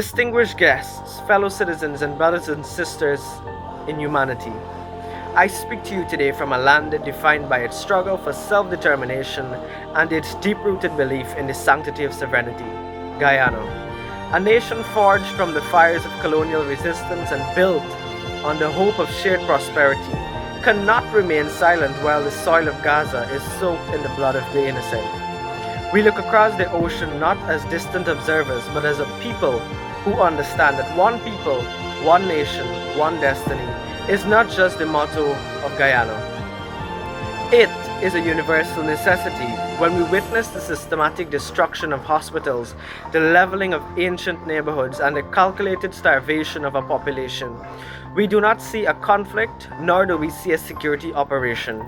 Distinguished guests, fellow citizens, and brothers and sisters in humanity, I speak to you today from a land defined by its struggle for self determination and its deep rooted belief in the sanctity of sovereignty, Guyana. A nation forged from the fires of colonial resistance and built on the hope of shared prosperity cannot remain silent while the soil of Gaza is soaked in the blood of the innocent. We look across the ocean not as distant observers, but as a people who understand that one people, one nation, one destiny is not just the motto of Guyana. It is a universal necessity. When we witness the systematic destruction of hospitals, the leveling of ancient neighborhoods, and the calculated starvation of a population, we do not see a conflict, nor do we see a security operation.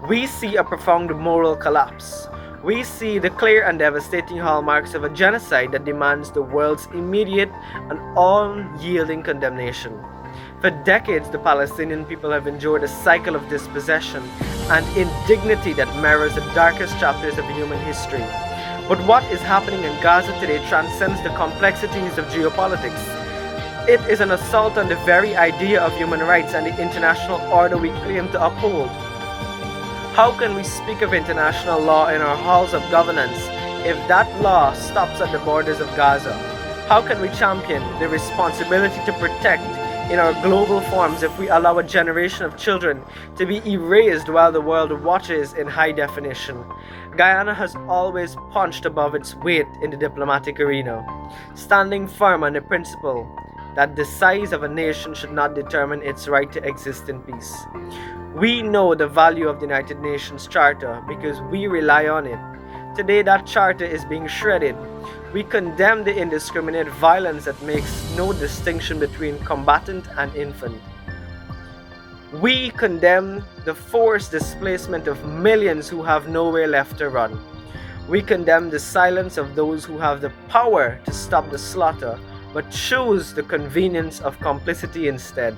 We see a profound moral collapse. We see the clear and devastating hallmarks of a genocide that demands the world's immediate and unyielding condemnation. For decades, the Palestinian people have endured a cycle of dispossession and indignity that mirrors the darkest chapters of human history. But what is happening in Gaza today transcends the complexities of geopolitics. It is an assault on the very idea of human rights and the international order we claim to uphold. How can we speak of international law in our halls of governance if that law stops at the borders of Gaza? How can we champion the responsibility to protect in our global forums if we allow a generation of children to be erased while the world watches in high definition? Guyana has always punched above its weight in the diplomatic arena, standing firm on the principle that the size of a nation should not determine its right to exist in peace. We know the value of the United Nations Charter because we rely on it. Today that charter is being shredded. We condemn the indiscriminate violence that makes no distinction between combatant and infant. We condemn the forced displacement of millions who have nowhere left to run. We condemn the silence of those who have the power to stop the slaughter but choose the convenience of complicity instead.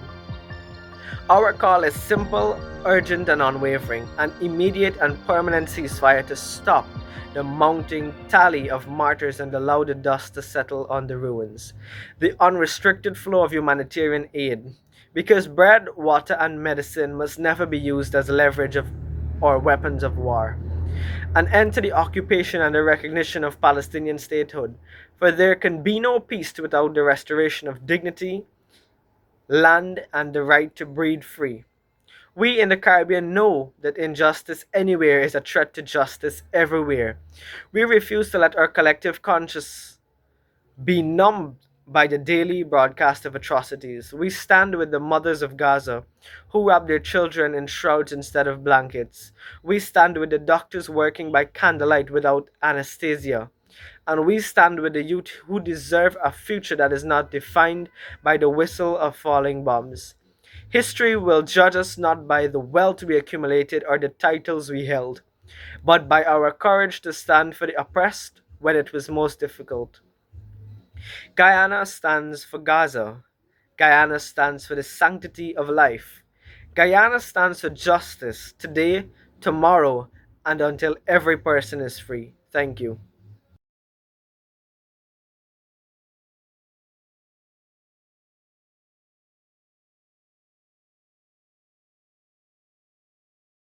Our call is simple, urgent, and unwavering: an immediate and permanent ceasefire to stop the mounting tally of martyrs and allow the dust to settle on the ruins. The unrestricted flow of humanitarian aid, because bread, water, and medicine must never be used as leverage or weapons of war. An end to the occupation and the recognition of Palestinian statehood, for there can be no peace without the restoration of dignity, land, and the right to breathe free. We in the Caribbean know that injustice anywhere is a threat to justice everywhere. We refuse to let our collective conscience be numbed by the daily broadcast of atrocities. We stand with the mothers of Gaza who wrap their children in shrouds instead of blankets. We stand with the doctors working by candlelight without anesthesia. And we stand with the youth who deserve a future that is not defined by the whistle of falling bombs. History will judge us not by the wealth we accumulated or the titles we held, but by our courage to stand for the oppressed when it was most difficult. Guyana stands for Gaza. Guyana stands for the sanctity of life. Guyana stands for justice today, tomorrow, and until every person is free. Thank you.